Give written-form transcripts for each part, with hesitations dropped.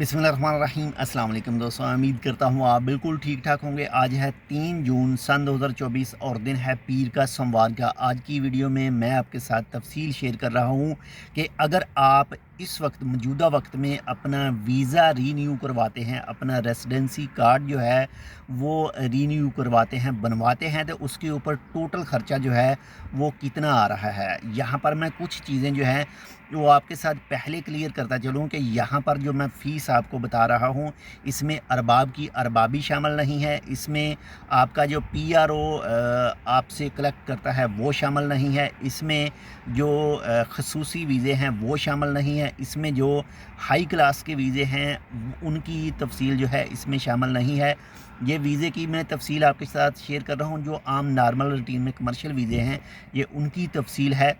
बिस्मिल्लाहिर्रहमानिर्रहीम। अस्सलाम वालेकुम दोस्तों, उम्मीद करता हूँ आप बिल्कुल ठीक ठाक होंगे। आज है 3 जून सन 2024 और दिन है पीर का सोमवार का। आज की वीडियो में मैं आपके साथ तफसील शेयर कर रहा हूँ कि अगर आप इस वक्त मौजूदा वक्त में अपना वीज़ा रीन्यू करवाते हैं, अपना रेसिडेंसी कार्ड जो है वो रीन्यू करवाते हैं, बनवाते हैं, तो उसके ऊपर टोटल ख़र्चा जो है वो कितना आ रहा है। यहाँ पर मैं कुछ चीज़ें जो हैं वो आपके साथ पहले क्लियर करता चलूँ कि यहाँ पर जो मैं फ़ीस आपको बता रहा हूँ इसमें अरबाब की अरबाबी शामिल नहीं है, इसमें आपका जो PRO आपसे कलेक्ट करता है वो शामिल नहीं है, इसमें जो खसूसी वीज़े हैं वो शामिल नहीं है, इसमें जो हाई क्लास के वीज़े हैं उनकी तफसील जो है इसमें शामिल नहीं है। ये वीज़े की मैं तफसील आपके साथ शेयर कर रहा हूँ। जो आम नॉर्मल रूटीन में कमर्शियल वीज़े हैं ये उनकी तफसील है।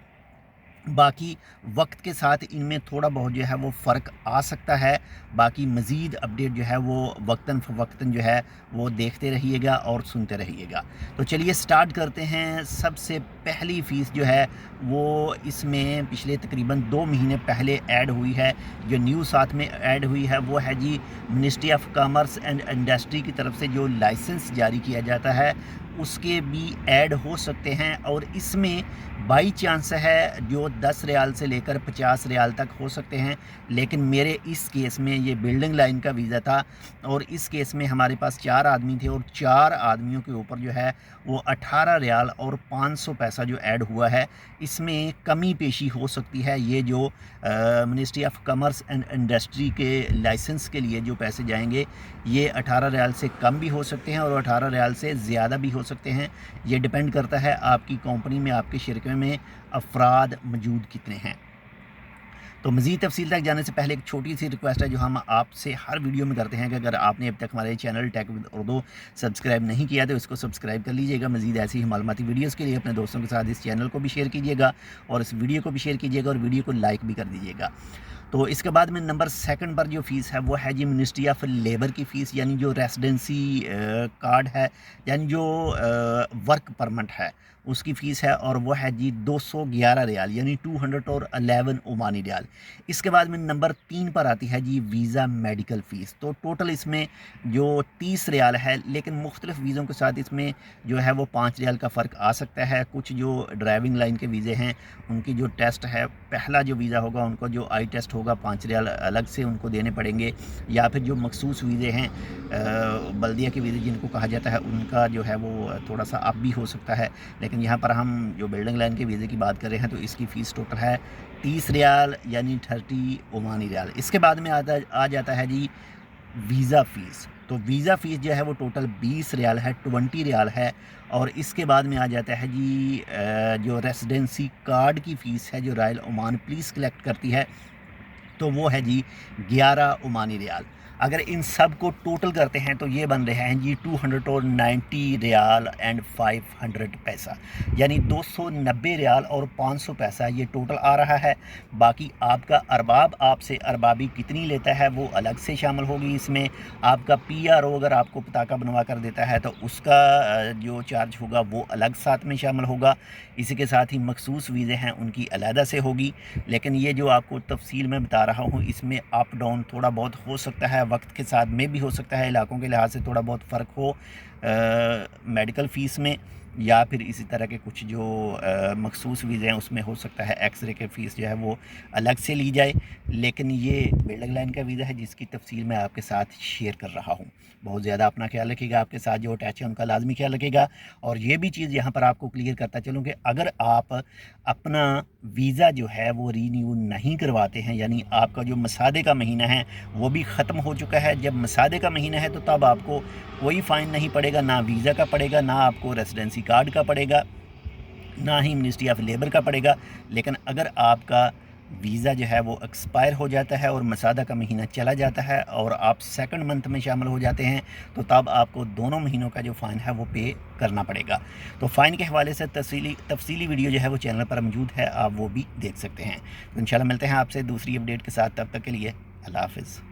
बाकी वक्त के साथ इनमें थोड़ा बहुत जो है वो फ़र्क आ सकता है। बाकी मज़ीद अपडेट जो है वो वक्तन फ़वक्तन जो है वो देखते रहिएगा और सुनते रहिएगा। तो चलिए स्टार्ट करते हैं। सबसे पहली फ़ीस जो है वो इसमें पिछले तकरीबन 2 महीने पहले ऐड हुई है। जो न्यू साथ में ऐड हुई है वो है जी ministry of commerce and industry की तरफ से जो लाइसेंस जारी किया जाता है उसके भी ऐड हो सकते हैं। और इसमें बाई चांस है जो 10 रियाल से लेकर 50 रियाल तक हो सकते हैं। लेकिन मेरे इस केस में ये बिल्डिंग लाइन का वीज़ा था और इस केस में हमारे पास 4 आदमी थे और 4 आदमियों के ऊपर जो है वो 18 रियाल और 500 पैसा जो ऐड हुआ है। इसमें कमी पेशी हो सकती है। ये जो ministry of commerce and industry के लाइसेंस के लिए जो पैसे जाएंगे ये 18 रियाल से कम भी हो सकते हैं और 18 रियाल से ज़्यादा भी हो सकते हैं। ये डिपेंड करता है आपकी कंपनी में, आपके शरके में अफराद मौजूद कितने हैं। तो मज़ीद तफसील तक जाने से पहले एक छोटी सी रिक्वेस्ट है जो हम आपसे हर वीडियो में करते हैं कि अगर आपने अब तक हमारे channel tech with Urdu subscribe नहीं किया तो इसको सब्सक्राइब कर लीजिएगा। मज़ीद ऐसी ही मालूमाती वीडियोज़ के लिए अपने दोस्तों के साथ इस चैनल को भी शेयर कीजिएगा और इस वीडियो को भी शेयर कीजिएगा और वीडियो को लाइक भी कर दीजिएगा। तो इसके बाद में नंबर 2 पर जो फ़ीस है वो है जी मिनिस्ट्री ऑफ लेबर की फ़ीस, यानी जो रेसिडेंसी कार्ड है, यानी जो वर्क परमिट है उसकी फ़ीस है और वो है जी 211 रियाल यानी 211 ओमानी रियाल। इसके बाद में नंबर 3 पर आती है जी वीज़ा मेडिकल फ़ीस। तो टोटल इसमें जो 30 रियाल है, लेकिन मुख्तलिफ़ वीज़ों के साथ इसमें जो है वो 5 रियाल का फ़र्क आ सकता है। कुछ जो ड्राइविंग लाइन के वीज़े हैं उनकी जो टेस्ट है, पहला जो वीज़ा होगा उनको जो आई टेस्ट होगा 5 रियाल अलग से उनको देने पड़ेंगे। या फिर जो मखसूस वीज़े हैं बल्दिया के वीज़े जिनको कहा जाता है उनका जो है वो थोड़ा सा अप भी हो सकता है। लेकिन यहाँ पर हम जो बिल्डिंग लाइन के वीज़े की बात कर रहे हैं तो इसकी फ़ीस टोटल है 30 रियाल यानी 30 ओमानी रियाल। इसके बाद में आ जाता है जी वीज़ा फ़ीस। तो वीज़ा फ़ीस जो है वो टोटल 20 रियाल है, 20 रियाल है। और इसके बाद में आ जाता है जी जो रेसिडेंसी कार्ड की फ़ीस है जो रॉयल ओमान पुलिस कलेक्ट करती है तो वो है जी 11 ओमानी रियाल। अगर इन सब को टोटल करते हैं तो ये बन रहे हैं जी 290 रियाल एंड 500 पैसा, यानी 290 रियाल और 500 पैसा ये टोटल आ रहा है। बाकी आपका अरबाब आपसे अरबाबी कितनी लेता है वो अलग से शामिल होगी इसमें। आपका PRO अगर आपको पताका बनवा कर देता है तो उसका जो चार्ज होगा वो अलग साथ में शामिल होगा। इसी के साथ ही मखसूस वीज़े हैं उनकी अलहदा से होगी। लेकिन ये जो आपको तफसील मैं बता रहा हूँ इसमें अप डाउन थोड़ा बहुत हो सकता है, वक्त के साथ में भी हो सकता है, इलाकों के लिहाज से थोड़ा बहुत फ़र्क हो मेडिकल फ़ीस में, या फिर इसी तरह के कुछ जो मखसूस वीज़े हैं उसमें हो सकता है एक्सरे के फ़ीस जो है वो अलग से ली जाए। लेकिन ये बिल्डिंग लाइन का वीज़ा है जिसकी तफसील मैं आपके साथ शेयर कर रहा हूँ। बहुत ज़्यादा अपना ख्याल रखिएगा, आपके साथ जो अटैच है उनका लाजमी ख्याल रखिएगा। और ये भी चीज़ यहाँ पर आपको क्लियर करता चलूँ कि अगर आप अपना वीज़ा जो है वो रीन्यू नहीं करवाते हैं, यानी आपका जो मसादे का महीना है वो भी ख़त्म हो चुका है। जब मसादे का महीना है तो तब आपको कोई फ़ाइन नहीं पड़ेगा, ना वीज़ा का पड़ेगा, ना आपको रेसिडेंसी कार्ड का पड़ेगा, ना ही मिनिस्ट्री ऑफ लेबर का पड़ेगा। लेकिन अगर आपका वीज़ा जो है वो एक्सपायर हो जाता है और मसादा का महीना चला जाता है और आप 2nd मंथ में शामिल हो जाते हैं तो तब आपको दोनों महीनों का जो फ़ाइन है वो पे करना पड़ेगा। तो फ़ाइन के हवाले से तफसीली वीडियो जो है वो चैनल पर मौजूद है, आप वो भी देख सकते हैं। तो इंशाल्लाह मिलते हैं आपसे दूसरी अपडेट के साथ, तब तक के लिए अल्लाह हाफ़िज़।